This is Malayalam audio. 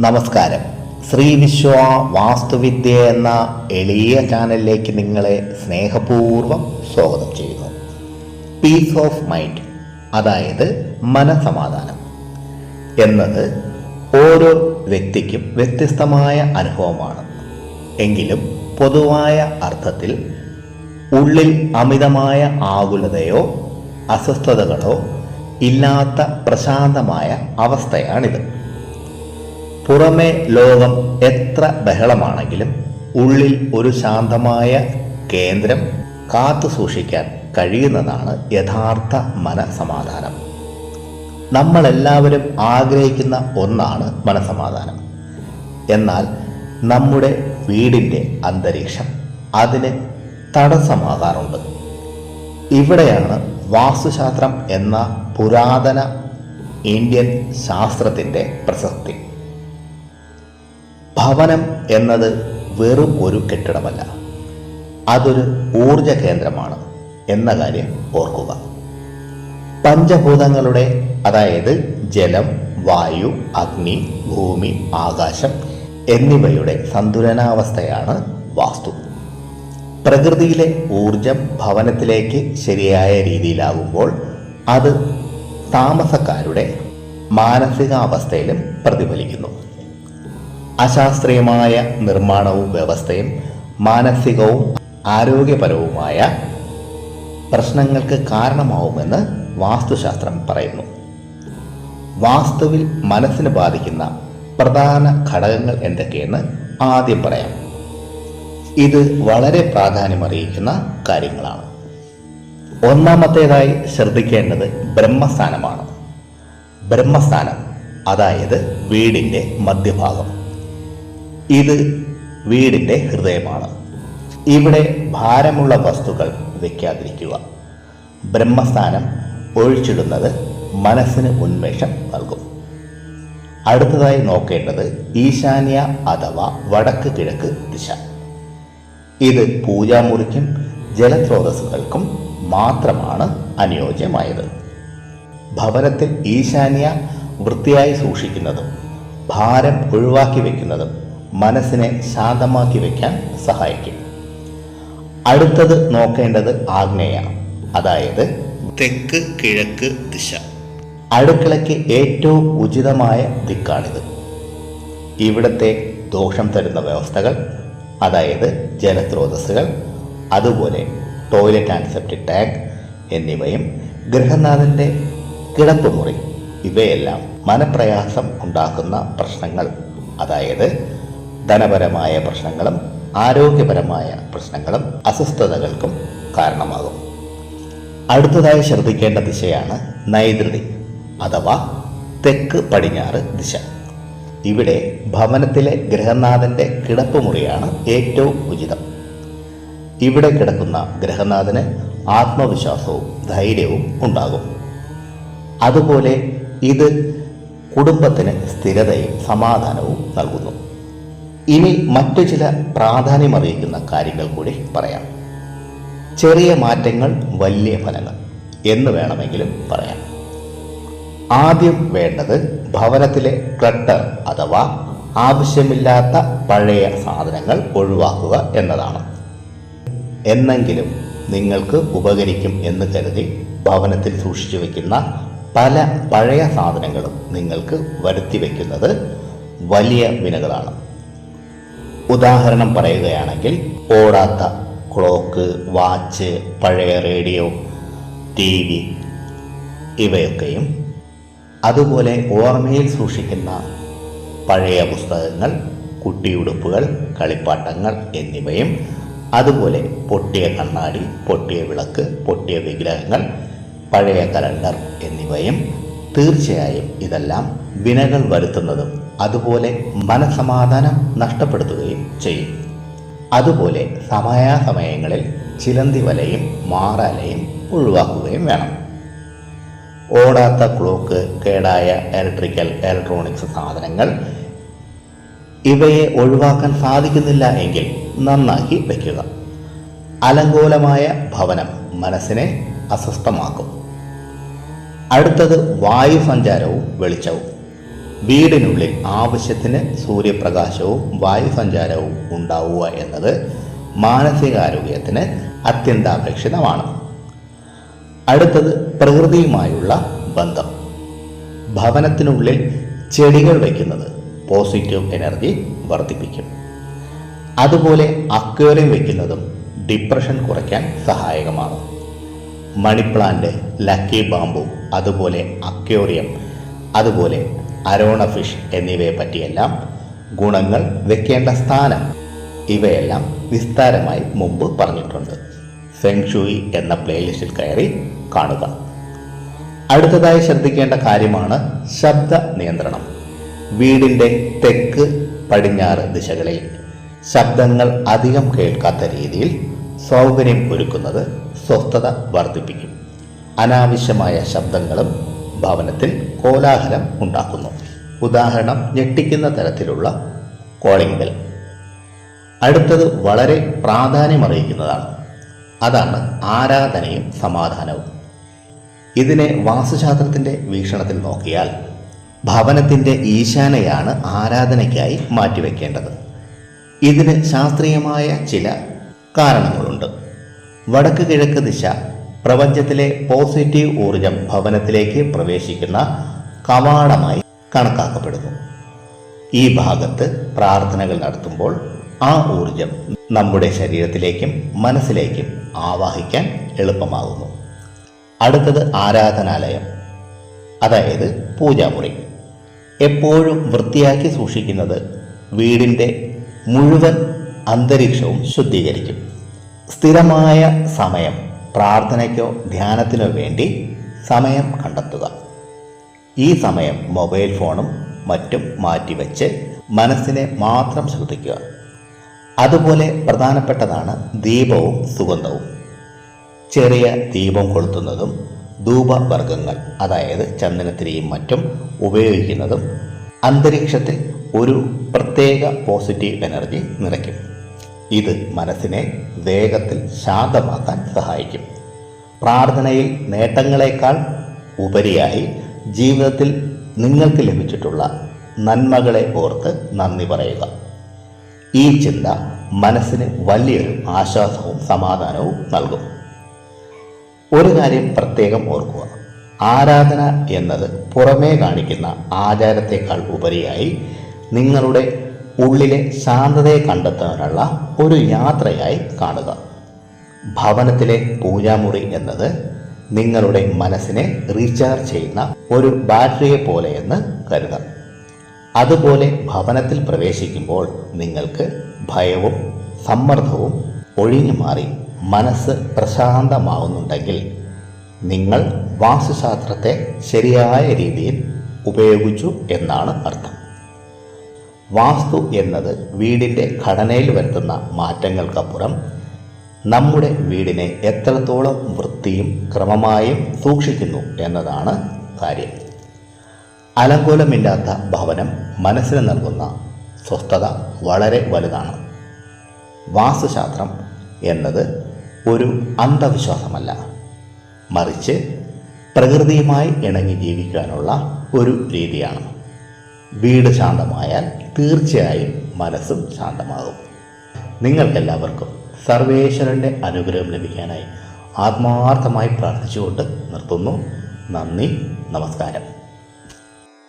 നമസ്കാരം. ശ്രീ വിശ്വ വാസ്തുവിദ്യ എന്ന എളിയ ചാനലിലേക്ക് നിങ്ങളെ സ്നേഹപൂർവ്വം സ്വാഗതം ചെയ്യുന്നു. പീസ് ഓഫ് മൈൻഡ്, അതായത് മനസമാധാനം എന്നത് ഓരോ വ്യക്തിക്കും വ്യത്യസ്തമായ അനുഭവമാണ്. എങ്കിലും പൊതുവായ അർത്ഥത്തിൽ ഉള്ളിൽ അമിതമായ ആകുലതയോ അസ്വസ്ഥതകളോ ഇല്ലാത്ത പ്രശാന്തമായ അവസ്ഥയാണിത്. പുറമേ ലോകം എത്ര ബഹളമാണെങ്കിലും ഉള്ളിൽ ഒരു ശാന്തമായ കേന്ദ്രം കാത്തു സൂക്ഷിക്കാൻ കഴിയുന്നതാണ് യഥാർത്ഥ മനസമാധാനം. നമ്മളെല്ലാവരും ആഗ്രഹിക്കുന്ന ഒന്നാണ് മനസമാധാനം. എന്നാൽ നമ്മുടെ വീടിൻ്റെ അന്തരീക്ഷം അതിന് തടസ്സമാകാറുണ്ട്. ഇവിടെയാണ് വാസ്തുശാസ്ത്രം എന്ന പുരാതന ഇന്ത്യൻ ശാസ്ത്രത്തിൻ്റെ പ്രസക്തി. ഭവനം എന്നത് വെറും ഒരു കെട്ടിടമല്ല, അതൊരു ഊർജ കേന്ദ്രമാണ് എന്ന കാര്യം ഓർക്കുക. പഞ്ചഭൂതങ്ങളുടെ, അതായത് ജലം, വായു, അഗ്നി, ഭൂമി, ആകാശം എന്നിവയുടെ സന്തുലനാവസ്ഥയാണ് വാസ്തു. പ്രകൃതിയിലെ ഊർജം ഭവനത്തിലേക്ക് ശരിയായ രീതിയിലാകുമ്പോൾ അത് താമസക്കാരുടെ മാനസികാവസ്ഥയിലും പ്രതിഫലിക്കുന്നു. അശാസ്ത്രീയമായ നിർമ്മാണവും വ്യവസ്ഥയും മാനസികവും ആരോഗ്യപരവുമായ പ്രശ്നങ്ങൾക്ക് കാരണമാവുമെന്ന് വാസ്തുശാസ്ത്രം പറയുന്നു. വാസ്തുവിൽ മനസ്സിന് ബാധിക്കുന്ന പ്രധാന ഘടകങ്ങൾ എന്തൊക്കെയെന്ന് ആദ്യം പറയാം. ഇത് വളരെ പ്രാധാന്യമറിയിക്കുന്ന കാര്യങ്ങളാണ്. ഒന്നാമത്തേതായി ശ്രദ്ധിക്കേണ്ടത് ബ്രഹ്മസ്ഥാനമാണ്. ബ്രഹ്മസ്ഥാനം, അതായത് വീടിൻ്റെ മധ്യഭാഗം. ഇത് വീടിൻ്റെ ഹൃദയമാണ്. ഇവിടെ ഭാരമുള്ള വസ്തുക്കൾ വയ്ക്കാതിരിക്കുക. ബ്രഹ്മസ്ഥാനം ഒഴിച്ചിടുന്നത് മനസ്സിന് ഉന്മേഷം നൽകും. അടുത്തതായി നോക്കേണ്ടത് ഈശാന്യ അഥവാ വടക്ക് കിഴക്ക് ദിശ. ഇത് പൂജാമുറിക്കും ജലസ്രോതസ്സുകൾക്കും മാത്രമാണ് അനുയോജ്യമായത്. ഭവനത്തിൽ ഈശാന്യ വൃത്തിയായി സൂക്ഷിക്കുന്നതും ഭാരം ഒഴിവാക്കി വയ്ക്കുന്നതും മനസ്സിനെ ശാന്തമാക്കി വയ്ക്കാൻ സഹായിക്കും. അടുത്തത് നോക്കേണ്ടത് ആഗ്നേയ, അതായത് തെക്ക് കിഴക്ക് ദിശ. അടുക്കളയ്ക്ക് ഏറ്റവും ഉചിതമായ ദിക്കാണിത്. ഇവിടുത്തെ ദോഷം തരുന്ന വ്യവസ്ഥകൾ, അതായത് ജലസ്രോതസ്സുകൾ, അതുപോലെ ടോയ്ലറ്റ് ആൻഡ് സെപ്റ്റിക് ടാങ്ക് എന്നിവയും ഗൃഹനാഥൻ്റെ കിടപ്പുമുറി, ഇവയെല്ലാം മനപ്രയാസം ഉണ്ടാക്കുന്ന പ്രശ്നങ്ങൾ, അതായത് ധനപരമായ പ്രശ്നങ്ങളും ആരോഗ്യപരമായ പ്രശ്നങ്ങളും അസ്വസ്ഥതകൾക്കും കാരണമാകും. അടുത്തതായി ശ്രദ്ധിക്കേണ്ട ദിശയാണ് നൈಋതി അഥവാ തെക്ക് പടിഞ്ഞാറ് ദിശ. ഇവിടെ ഭവനത്തിലെ ഗൃഹനാഥൻ്റെ കിടപ്പുമുറിയാണ് ഏറ്റവും ഉചിതം. ഇവിടെ കിടക്കുന്ന ഗൃഹനാഥന് ആത്മവിശ്വാസവും ധൈര്യവും ഉണ്ടാകും. അതുപോലെ ഇത് കുടുംബത്തിന് സ്ഥിരതയും സമാധാനവും നൽകുന്നു. ഇനി മറ്റു ചില പ്രാധാന്യമറിയിക്കുന്ന കാര്യങ്ങൾ കൂടി പറയാം. ചെറിയ മാറ്റങ്ങൾ വലിയ ഫലങ്ങൾ എന്ന് വേണമെങ്കിലും പറയാം. ആദ്യം വേണ്ടത് ഭവനത്തിലെ ക്ലട്ടർ അഥവാ ആവശ്യമില്ലാത്ത പഴയ സാധനങ്ങൾ ഒഴിവാക്കുക എന്നതാണ്. എന്നെങ്കിലും നിങ്ങൾക്ക് ഉപകരിക്കും എന്ന് കരുതി ഭവനത്തിൽ സൂക്ഷിച്ചു വയ്ക്കുന്ന പല പഴയ സാധനങ്ങളും നിങ്ങൾക്ക് വരുത്തി വയ്ക്കുന്നത് വലിയ വിനകളാണ്. ഉദാഹരണം പറയുകയാണെങ്കിൽ ഓടാത്ത ക്ലോക്ക്, വാച്ച്, പഴയ റേഡിയോ, TV ഇവയൊക്കെയും, അതുപോലെ ഓർമ്മയിൽ സൂക്ഷിക്കുന്ന പഴയ പുസ്തകങ്ങൾ, കുട്ടിയുടുപ്പുകൾ, കളിപ്പാട്ടങ്ങൾ എന്നിവയും, അതുപോലെ പൊട്ടിയ കണ്ണാടി, പൊട്ടിയ വിളക്ക്, പൊട്ടിയ വിഗ്രഹങ്ങൾ, പഴയ കലണ്ടർ എന്നിവയും. തീർച്ചയായും ഇതെല്ലാം വിനകൾ വരുത്തുന്നതും അതുപോലെ മനസമാധാനം നഷ്ടപ്പെടുത്തുകയും ചെയ്യും. അതുപോലെ സമയാസമയങ്ങളിൽ ചിലന്തി വലയും മാറാലയും ഒഴിവാക്കുകയും വേണം. ഓടാത്ത ക്ലോക്ക്, കേടായ ഇലക്ട്രോണിക്സ് സാധനങ്ങൾ ഇവയെ ഒഴിവാക്കാൻ സാധിക്കുന്നില്ല എങ്കിൽ നന്നാക്കി വയ്ക്കുക. അലങ്കോലമായ ഭവനം മനസ്സിനെ അസ്വസ്ഥമാക്കും. അടുത്തത് വായു സഞ്ചാരവും വെളിച്ചവും. വീടിനുള്ളിൽ ആവശ്യത്തിന് സൂര്യപ്രകാശവും വായുസഞ്ചാരവും ഉണ്ടാവുക എന്നത് മാനസികാരോഗ്യത്തിന് അത്യന്താപേക്ഷിതമാണ്. അടുത്തത് പ്രകൃതിയുമായുള്ള ബന്ധം. ഭവനത്തിനുള്ളിൽ ചെടികൾ വയ്ക്കുന്നത് പോസിറ്റീവ് എനർജി വർദ്ധിപ്പിക്കും. അതുപോലെ അക്വേറിയം വയ്ക്കുന്നതും ഡിപ്രഷൻ കുറയ്ക്കാൻ സഹായകമാണ്. മണിപ്ലാന്റ്, ലക്കി ബാമ്പു, അതുപോലെ അക്വേറിയം, അതുപോലെ അരോണ ഫിഷ് എന്നിവയെ പറ്റിയെല്ലാം ഗുണങ്ങൾ, വെക്കേണ്ട സ്ഥാനം, ഇവയെല്ലാം വിസ്താരമായി മുമ്പ് പറഞ്ഞിട്ടുണ്ട്. ഫെങ്ഷുയി എന്ന പ്ലേലിസ്റ്റിൽ കയറി കാണുക. അടുത്തതായി ശ്രദ്ധിക്കേണ്ട കാര്യമാണ് ശബ്ദ നിയന്ത്രണം. വീടിൻ്റെ തെക്ക് പടിഞ്ഞാറ് ദിശകളിൽ ശബ്ദങ്ങൾ അധികം കേൾക്കാത്ത രീതിയിൽ സൗകര്യം ഒരുക്കുന്നത് സ്വസ്ഥത വർദ്ധിപ്പിക്കും. അനാവശ്യമായ ശബ്ദങ്ങളും ഭവനത്തിൽ കോലാഹലം ഉണ്ടാക്കുന്നു. ഉദാഹരണം, ഞെട്ടിക്കുന്ന തരത്തിലുള്ള കോളിംഗ് ബെൽ. അടുത്തത് വളരെ പ്രാധാന്യമറിയിക്കുന്നതാണ്. അതാണ് ആരാധനയും സമാധാനവും. ഇതിനെ വാസ്തുശാസ്ത്രത്തിൻ്റെ വീക്ഷണത്തിൽ നോക്കിയാൽ ഭവനത്തിൻ്റെ ഈശാനയാണ് ആരാധനയ്ക്കായി മാറ്റിവെക്കേണ്ടത്. ഇതിന് ശാസ്ത്രീയമായ ചില കാരണങ്ങളുണ്ട്. വടക്ക് കിഴക്ക് ദിശ പ്രപഞ്ചത്തിലെ പോസിറ്റീവ് ഊർജം ഭവനത്തിലേക്ക് പ്രവേശിക്കുന്ന കവാടമായി കണക്കാക്കപ്പെടുന്നു. ഈ ഭാഗത്ത് പ്രാർത്ഥനകൾ നടത്തുമ്പോൾ ആ ഊർജം നമ്മുടെ ശരീരത്തിലേക്കും മനസ്സിലേക്കും ആവാഹിക്കാൻ എളുപ്പമാകുന്നു. അടുത്തത് ആരാധനാലയം, അതായത് പൂജാമുറി. എപ്പോഴും വൃത്തിയാക്കി സൂക്ഷിക്കുന്നത് വീടിൻ്റെ മുഴുവൻ അന്തരീക്ഷവും ശുദ്ധീകരിക്കും. സ്ഥിരമായ സമയം പ്രാർത്ഥനയ്ക്കോ ധ്യാനത്തിനോ വേണ്ടി സമയം കണ്ടെത്തുക. ഈ സമയം മൊബൈൽ ഫോണും മറ്റും മാറ്റിവെച്ച് മനസ്സിനെ മാത്രം ശ്രദ്ധിക്കുക. അതുപോലെ പ്രധാനപ്പെട്ടതാണ് ദീപവും സുഗന്ധവും. ചെറിയ ദീപം കൊളുത്തുന്നതും ധൂപവർഗ്ഗങ്ങൾ, അതായത് ചന്ദനത്തിരിയും മറ്റും ഉപയോഗിക്കുന്നതും അന്തരീക്ഷത്തിൽ ഒരു പ്രത്യേക പോസിറ്റീവ് എനർജി നിറയ്ക്കും. ഇത് മനസ്സിനെ വേഗത്തിൽ ശാന്തമാക്കാൻ സഹായിക്കും. പ്രാർത്ഥനയിൽ നേട്ടങ്ങളെക്കാൾ ഉപരിയായി ജീവിതത്തിൽ നിങ്ങൾക്ക് ലഭിച്ചിട്ടുള്ള നന്മകളെ ഓർത്ത് നന്ദി പറയുക. ഈ ചിന്ത മനസ്സിന് വലിയൊരു ആശ്വാസവും സമാധാനവും നൽകും. ഒരു കാര്യം പ്രത്യേകം ഓർക്കുക, ആരാധന എന്നത് പുറമേ കാണിക്കുന്ന ആചാരത്തെക്കാൾ ഉപരിയായി നിങ്ങളുടെ ഉള്ളിലെ ശാന്തതയെ കണ്ടെത്താനുള്ള ഒരു യാത്രയായി കാണുക. ഭവനത്തിലെ പൂജാമുറി എന്നത് നിങ്ങളുടെ മനസ്സിനെ റീചാർജ് ചെയ്യുന്ന ഒരു ബാറ്ററിയെ പോലെയെന്ന് കരുതാം. അതുപോലെ ഭവനത്തിൽ പ്രവേശിക്കുമ്പോൾ നിങ്ങൾക്ക് ഭയവും സമ്മർദ്ദവും ഒഴിഞ്ഞു മാറി മനസ്സ് പ്രശാന്തമാവുന്നുണ്ടെങ്കിൽ നിങ്ങൾ വാസ്തുശാസ്ത്രത്തെ ശരിയായ രീതിയിൽ ഉപയോഗിച്ചു എന്നാണ് അർത്ഥം. വാസ്തു എന്നത് വീടിൻ്റെ ഘടനയിൽ വരുത്തുന്ന മാറ്റങ്ങൾക്കപ്പുറം നമ്മുടെ വീടിനെ എത്രത്തോളം വൃത്തിയും ക്രമമായും സൂക്ഷിക്കുന്നു എന്നതാണ് കാര്യം. അലങ്കോലമില്ലാത്ത ഭവനം മനസ്സിന് നൽകുന്ന സ്വസ്ഥത വളരെ വലുതാണ്. വാസ്തുശാസ്ത്രം എന്നത് ഒരു അന്ധവിശ്വാസമല്ല, മറിച്ച് പ്രകൃതിയുമായി ഇണങ്ങി ജീവിക്കാനുള്ള ഒരു രീതിയാണ്. വീട് ശാന്തമായാൽ തീർച്ചയായും മനസ്സും ശാന്തമാകും. നിങ്ങൾക്കെല്ലാവർക്കും സർവേശ്വരൻ്റെ അനുഗ്രഹം ലഭിക്കാനായി ആത്മാർത്ഥമായി പ്രാർത്ഥിച്ചുകൊണ്ട് നിർത്തുന്നു. നന്ദി, നമസ്കാരം.